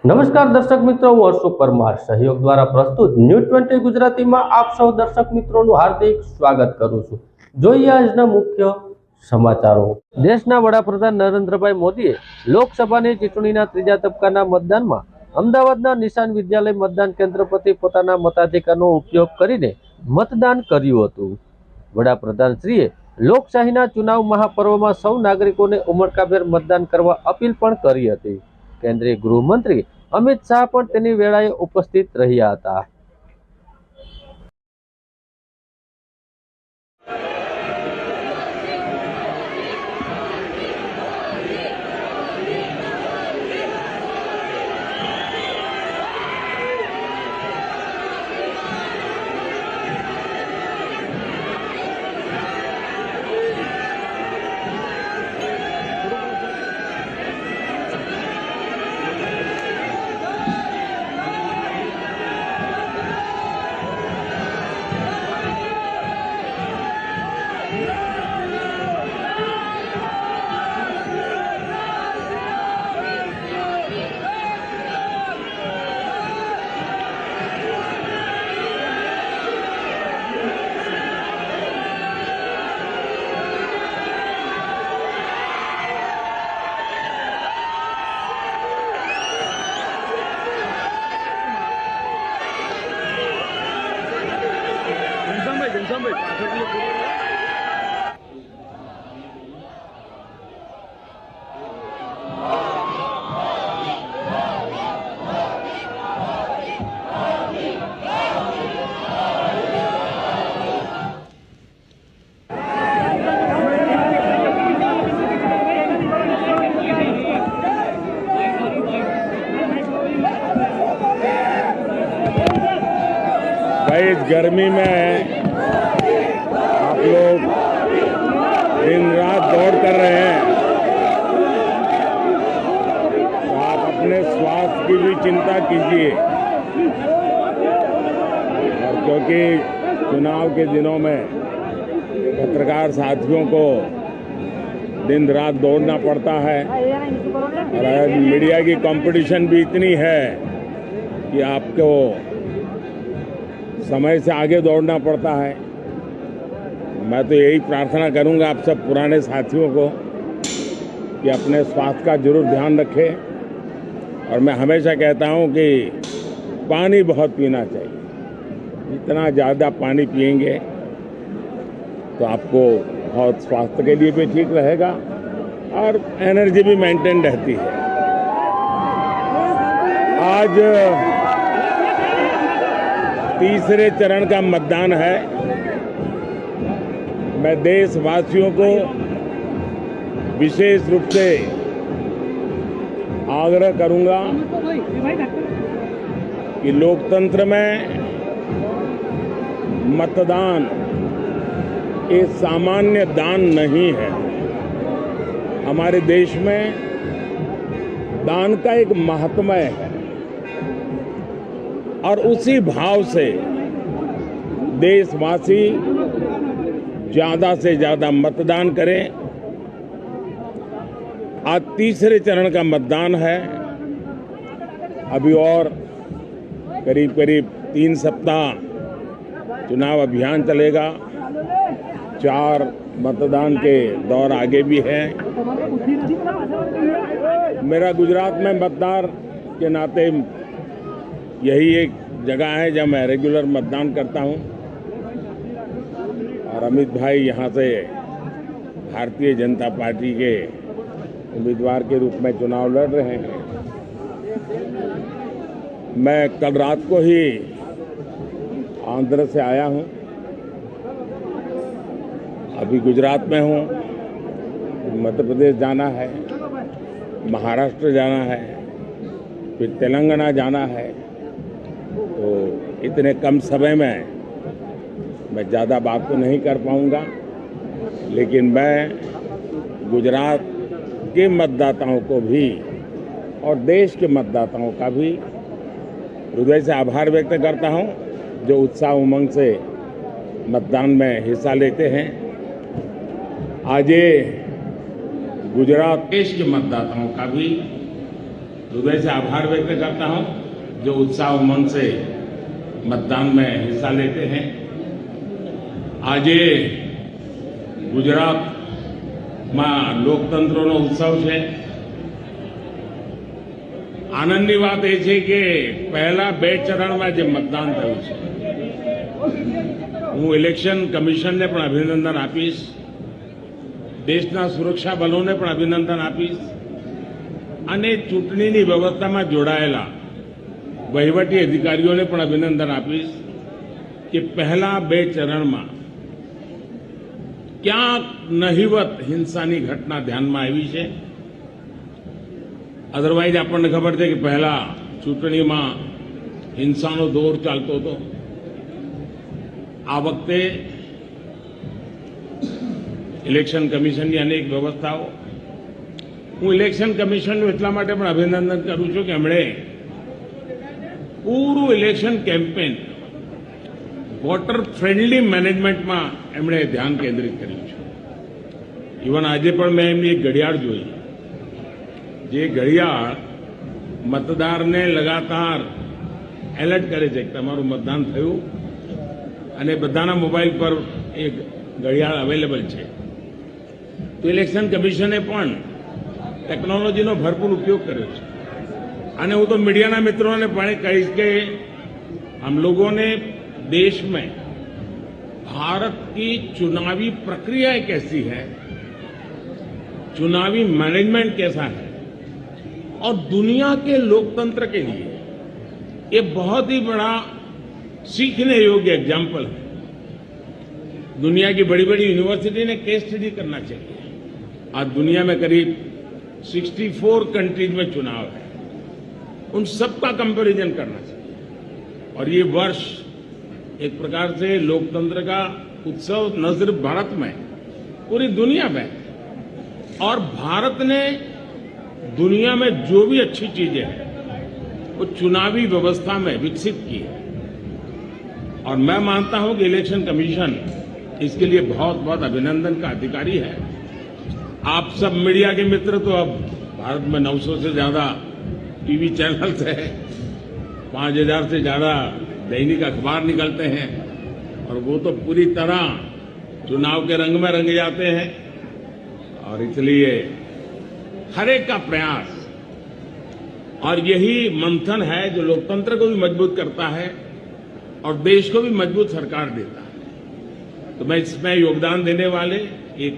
નમસ્કાર દર્શક મિત્રો, હું હર્ષુ પરમાર સહયોગ દ્વારા પ્રસ્તુત ન્યૂઝ 20 ગુજરાતીમાં આપ સૌ દર્શક મિત્રોનું હાર્દિક સ્વાગત કરું છું। જોઈએ આજના મુખ્ય સમાચારો। દેશના વડાપ્રધાન નરેન્દ્રભાઈ મોદીએ લોકસભાની ચૂંટણીના ત્રીજા તબક્કાના મતદાનમાં અમદાવાદના નિશાન વિદ્યાલય મતદાન કેન્દ્ર પરથી પોતાના મતાધિકારનો ઉપયોગ કરીને મતદાન કર્યું હતું। વડાપ્રધાનશ્રીએ લોકશાહીના ચુનાવ મહાપર્વમાં સૌ નાગરિકોને ઉમળકાભેર મતદાન કરવા અપીલ પણ કરી હતી। કેન્દ્રીય ગૃહમંત્રી અમિત શાહ પણ તેની વેળાએ ઉપસ્થિત રહ્યા હતા। भाई इस गर्मी में आप लोग दिन रात दौड़ कर रहे हैं, तो आप अपने स्वास्थ्य की भी चिंता कीजिए। और क्योंकि चुनाव के दिनों में पत्रकार साथियों को दिन रात दौड़ना पड़ता है और आज मीडिया की कंपटीशन भी इतनी है कि आपको समय से आगे दौड़ना पड़ता है। मैं तो यही प्रार्थना करूंगा आप सब पुराने साथियों को कि अपने स्वास्थ्य का जरूर ध्यान रखें। और मैं हमेशा कहता हूं कि पानी बहुत पीना चाहिए। जितना ज़्यादा पानी पिएंगे तो आपको बहुत स्वास्थ्य के लिए भी ठीक रहेगा और एनर्जी भी मेंटेन रहती है। आज तीसरे चरण का मतदान है। मैं देशवासियों को विशेष रूप से आग्रह करूंगा कि लोकतंत्र में मतदान एक सामान्य दान नहीं है। हमारे देश में दान का एक महात्म्य है और उसी भाव से देशवासी ज्यादा से ज्यादा मतदान करें। आज तीसरे चरण का मतदान है। अभी और करीब करीब 3 सप्ताह चुनाव अभियान चलेगा। 4 मतदान के दौर आगे भी हैं। मेरा गुजरात में मतदार के नाते यही एक जगह है जहाँ मैं रेगुलर मतदान करता हूँ और अमित भाई यहाँ से भारतीय जनता पार्टी के उम्मीदवार के रूप में चुनाव लड़ रहे हैं। मैं कल रात को ही आंध्र से आया हूँ, अभी गुजरात में हूँ। मध्य प्रदेश जाना है, महाराष्ट्र जाना है, फिर तेलंगाना जाना है। तो इतने कम समय में मैं ज़्यादा बात तो नहीं कर पाऊंगा, लेकिन मैं गुजरात के मतदाताओं को भी और देश के मतदाताओं का भी हृदय से आभार व्यक्त करता हूं, जो उत्साह उमंग से मतदान में हिस्सा लेते हैं। आज ये गुजरात देश के मतदाताओं का भी हृदय से आभार व्यक्त करता हूं जो उत्साह उमंग से मतदान में हिस्सा लेते हैं। आज गुजरात में लोकतंत्रનો उत्सव है। આનંદની વાત એ છે કે પહેલા 2 ચરણમાં જે મતદાન થયું છે, હું ઇલેક્શન કમિશનને પણ અભિનંદન આપીશ, દેશના સુરક્ષા બલોને પણ અભિનંદન આપીશ અને ચૂંટણીની વ્યવસ્થામાં જોડાયેલા વહીવટી અધિકારીઓને પણ અભિનંદન આપીશ કે પહેલા 2 ચરણમાં ક્યાંક નહિવત હિંસાની ઘટના ધ્યાનમાં આવી છે। અદરવાઇઝ આપણને ખબર છે કે પહેલા ચૂંટણીમાં હિંસાનો દોર ચાલતો હતો। આ વખતે ઇલેક્શન કમિશનની અનેક વ્યવસ્થાઓ, હું ઇલેક્શન કમિશનનું એટલા માટે પણ અભિનંદન કરું છું કે એમણે પૂરું ઇલેક્શન કેમ્પેન વોટર ફ્રેન્ડલી મેનેજમેન્ટમાં એમણે ધ્યાન કેન્દ્રિત કર્યું છે। ઇવન આજે પણ મેં એમની એક ઘડિયાળ જોઈ, જે ઘડિયાળ મતદારને લગાતાર એલર્ટ કરે છે કે તમારું મતદાન થયું અને બધાના મોબાઈલ પર એ ઘડિયાળ અવેલેબલ છે। તો ઇલેક્શન કમિશને પણ ટેકનોલોજીનો ભરપૂર ઉપયોગ કર્યો છે। અને હું તો મીડિયાના મિત્રોને પણ કહીશ કે हम लोगों ने देश में भारत की चुनावी प्रक्रिया कैसी है, चुनावी मैनेजमेंट कैसा है और दुनिया के लोकतंत्र के लिए ये बहुत ही बड़ा सीखने योग्य एग्जाम्पल है। दुनिया की बड़ी बड़ी यूनिवर्सिटी ने केस स्टडी करना चाहिए। आज दुनिया में करीब 64 कंट्रीज में चुनाव है, उन सबका कंपैरिजन करना चाहिए। और ये वर्ष एक प्रकार से लोकतंत्र का उत्सव न सिर्फ भारत में, पूरी दुनिया में, और भारत ने दुनिया में जो भी अच्छी चीजें हैं वो चुनावी व्यवस्था में विकसित की है। और मैं मानता हूं कि इलेक्शन कमीशन इसके लिए बहुत बहुत अभिनंदन का अधिकारी है। आप सब मीडिया के मित्र तो अब भारत में 900 से ज्यादा टीवी चैनल्स है, 5000 से ज्यादा दैनिक अखबार निकलते हैं और वो तो पूरी तरह चुनाव के रंग में रंग जाते हैं। और इसलिए हर एक का प्रयास और यही मंथन है जो लोकतंत्र को भी मजबूत करता है और देश को भी मजबूत सरकार देता है। तो मैं इसमें योगदान देने वाले एक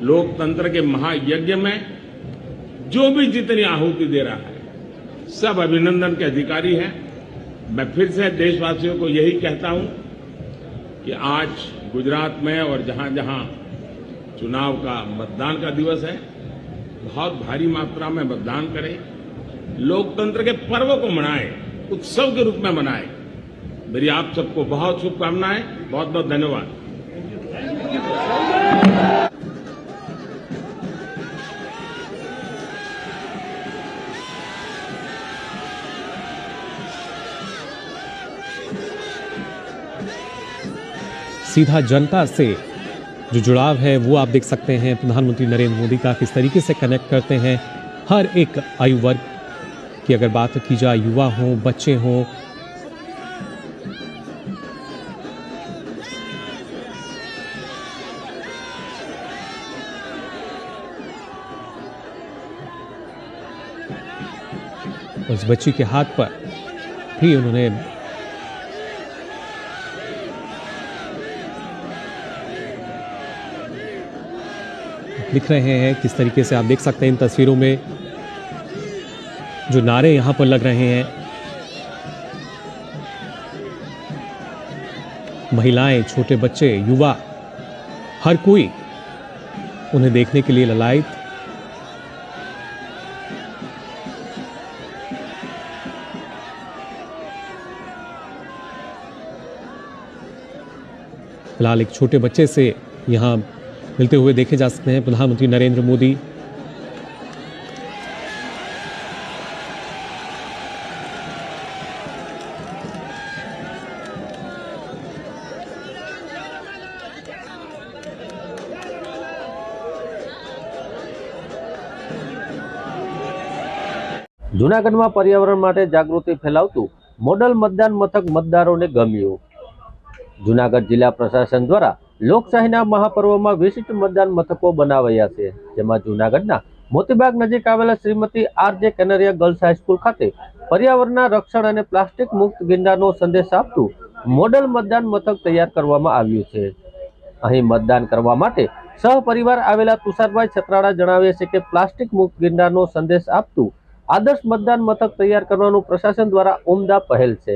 लोकतंत्र के महायज्ञ में जो भी जितनी आहुति दे रहा है सब अभिनंदन के अधिकारी हैं। मैं फिर से देशवासियों को यही कहता हूं कि आज गुजरात में और जहां जहां चुनाव का मतदान का दिवस है, बहुत भारी मात्रा में मतदान करें, लोकतंत्र के पर्व को मनाएं, उत्सव के रूप में मनाएं। मेरी आप सबको बहुत शुभकामनाएं, बहुत बहुत धन्यवाद। सीधा जनता से जो जुड़ाव है वो आप देख सकते हैं। प्रधानमंत्री नरेंद्र मोदी का किस तरीके से कनेक्ट करते हैं हर एक आयु वर्ग की। अगर बात की जाए, युवा हों, बच्चे हों, उस बच्ची के हाथ पर भी उन्होंने लिख रहे हैं। किस तरीके से आप देख सकते हैं इन तस्वीरों में जो नारे यहां पर लग रहे हैं। महिलाएं, छोटे बच्चे, युवा, हर कोई उन्हें देखने के लिए ललायत। फिलहाल एक छोटे बच्चे से यहां मिलते हुए देखे जा सकते हैं प्रधानमंत्री नरेंद्र मोदी। જૂનાગઢમાં પર્યાવરણ માટે જાગૃતિ ફેલાવતું મોડલ મતદાન મથક મતદારોને ગમ્યું. જૂનાગઢ જિલ્લા પ્રશાસન દ્વારા લોકશાહીના મહાપર્વમાં વિશિષ્ટ મતદાન મથકો બનાવાયા છે, જેમાં જૂનાગઢના મોતીબાગ નજીક આવેલા શ્રીમતી આર.જે. કનેરિયા ગર્લ્સ હાઈસ્કૂલ ખાતે પર્યાવરણના રક્ષણ અને પ્લાસ્ટિક મુક્ત ગિરનારનો સંદેશ આપતું મોડલ મતદાન મથક તૈયાર કરવામાં આવ્યું છે. અહીં મતદાન કરવા માટે સહપરિવાર આવેલા તુષારભાઈ છત્રાડા જણાવે છે કે પ્લાસ્ટિક મુક્ત ગિરનારનો સંદેશ આપતું આદર્શ મતદાન મથક તૈયાર કરવાનું પ્રશાસન દ્વારા ઉમદા પહેલ છે.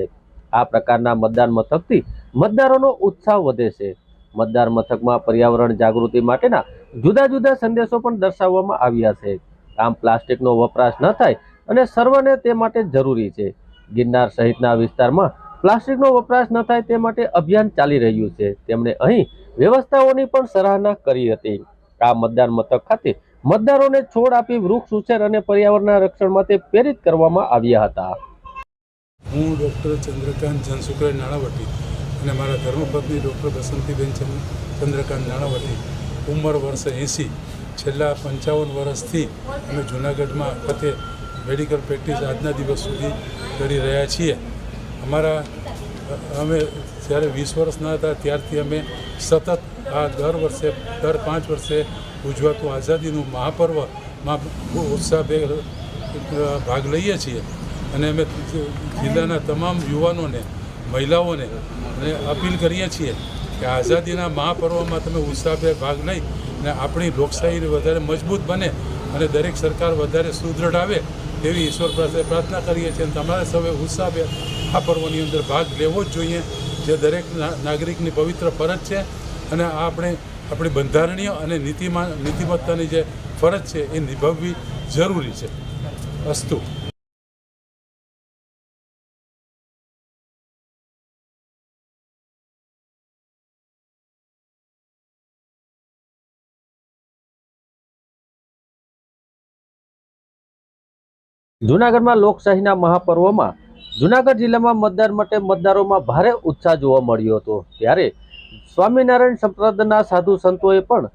આ પ્રકારના મતદાન મથકથી મતદારોનો ઉત્સાહ વધે છે. મતદાર મથકમાં પર્યાવરણ જાગૃતિ માટેના જુદા જુદા સંદેશો પણ દર્શાવવામાં આવ્યા છે. આમ પ્લાસ્ટિકનો વપરાશ ન થાય અને સર્વને તે માટે જરૂરી છે. ગિરનાર સહિતના વિસ્તારમાં પ્લાસ્ટિકનો વપરાશ ન થાય તે માટે અભિયાન ચાલી રહ્યું છે. તેમણે અહીં વ્યવસ્થાઓની પણ સરાહના કરી હતી. આ મતદાન મથક ખાતે મતદારોને છોડ આપી વૃક્ષ ઉછેર અને પર્યાવરણના રક્ષણ માટે પ્રેરિત કરવામાં આવ્યા હતા. હું ડૉક્ટર ચંદ્રકાંત જનસુખરાય નાણાવટી અને મારા ધર્મપત્ની ડૉક્ટર બસંતીબેન ચંદ્રકાંત નાણાવટી, ઉંમર વર્ષ 80, છેલ્લા 55 વર્ષથી અમે જૂનાગઢમાં ખાતે મેડિકલ પ્રેક્ટિસ આજના દિવસ સુધી કરી રહ્યા છીએ. અમે જ્યારે 20 વર્ષના હતા ત્યારથી અમે સતત આ દર 5 વર્ષે ઉજવાતું આઝાદીનું મહાપર્વમાં ઉત્સાહભેર ભાગ લઈએ છીએ. અને અમે જિલ્લાના તમામ યુવાનોને, મહિલાઓને અને અપીલ કરીએ છીએ કે આઝાદીના મહાપર્વમાં તમે ઉત્સાહભેર ભાગ લઈ અને આપણી લોકશાહી વધારે મજબૂત બને અને દરેક સરકાર વધારે સુદૃઢ આવે તેવી ઈશ્વર પાસે પ્રાર્થના કરીએ છીએ. અને તમારે સૌએ ઉત્સાહભેર આ પર્વની અંદર ભાગ લેવો જ જોઈએ, જે દરેક નાગરિકની પવિત્ર ફરજ છે. અને આ આપણી બંધારણીય અને નીતિમત્તાની જે ફરજ છે એ નિભાવવી જરૂરી છે. અસ્તુ. જૂનાગઢમાં લોકશાહીના મહાપર્વમાં જૂનાગઢ જિલ્લામાં મતદાન માટે મતદારોમાં ભારે ઉત્સાહ જોવા મળ્યો હતો. ત્યારે સ્વામિનારાયણ સંપ્રદાયના સાધુ સંતોએ પણ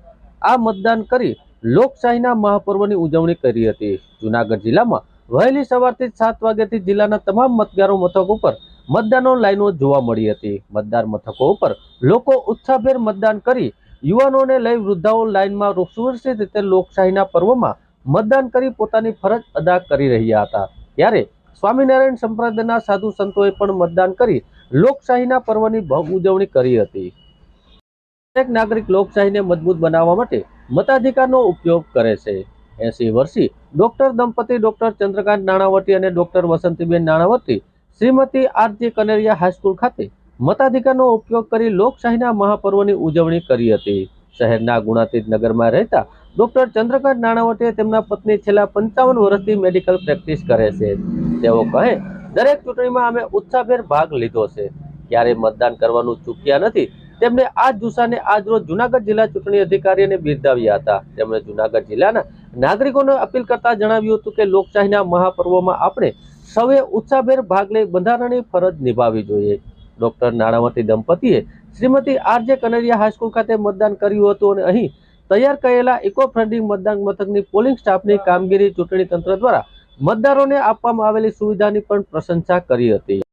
આ મતદાન કરી લોકશાહીના મહાપર્વની ઉજવણી કરી હતી. જૂનાગઢ જિલ્લામાં વહેલી સવારથી 7 વાગ્યાથી જિલ્લાના તમામ મતદારો મથકો ઉપર મતદાનો લાઈનો જોવા મળી હતી. મતદાર મથકો ઉપર લોકો ઉત્સાહભેર મતદાન કરી યુવાનોને લઈ વૃદ્ધાઓ લાઈનમાં સુરક્ષિત રીતે લોકશાહીના પર્વમાં મતદાન કરી પોતાની ફરજ અદા કરી રહ્યા હતા. ત્યારે સ્વામિનારાયણ સંપ્રદાયના સાધુ સંતોએ પણ મતદાન કરી લોકશાહીના પર્વની ઉજવણી કરી હતી. દરેક નાગરિક લોકશાહીને મજબૂત બનાવવા માટે મતાધિકારનો ઉપયોગ કરે છે. 80 વર્ષીય ડોક્ટર દંપતી ડોક્ટર ચંદ્રકાંત નાણાવટી અને ડોક્ટર વસંતીબેન નાણાવટી શ્રીમતી આર.જે. કનેરિયા હાઈસ્કૂલ ખાતે મતાધિકારનો ઉપયોગ કરી લોકશાહીના મહાપર્વની ઉજવણી કરી હતી. શહેરના ગુણાતીત નગરમાં રહેતા ડોક્ટર ચંદ્રકાંત નાણાવટીએ તેમના પત્ની છેલ્લા 55 વર્ષથી મેડિકલ પ્રેક્ટિસ કરે છે. તેઓ કહે, દરેક ચૂંટણીમાં અમે ઉત્સાહભેર ભાગ લીધો છે, ક્યારેય મતદાન કરવાનું ચૂક્યા નથી. તેમણે આ જુસ્સાને આજરોજ જૂનાગઢ જિલ્લા ચૂંટણી અધિકારીને બિરદાવ્યા હતા. તેમણે જૂનાગઢ જિલ્લાના નાગરિકોને અપીલ કરતા જણાવ્યું હતું કે લોકશાહીના મહાપર્વમાં આપણે સૌએ ઉત્સાહભેર ભાગ લઈ બંધારણીય ફરજ નિભાવવી જોઈએ. ડોક્ટર નાણાવટી દંપતીએ શ્રીમતી આર.જે. કનેરિયા હાઈસ્કૂલ ખાતે મતદાન કર્યું હતું અને અહીં તૈયાર કરેલા ઇકો ફ્રેન્ડલી મતદાન મથકની પોલિંગ સ્ટાફની કામગીરી ચૂંટણી તંત્ર દ્વારા મતદારોને આપવામાં આવેલી સુવિધાની પણ પ્રશંસા કરી હતી.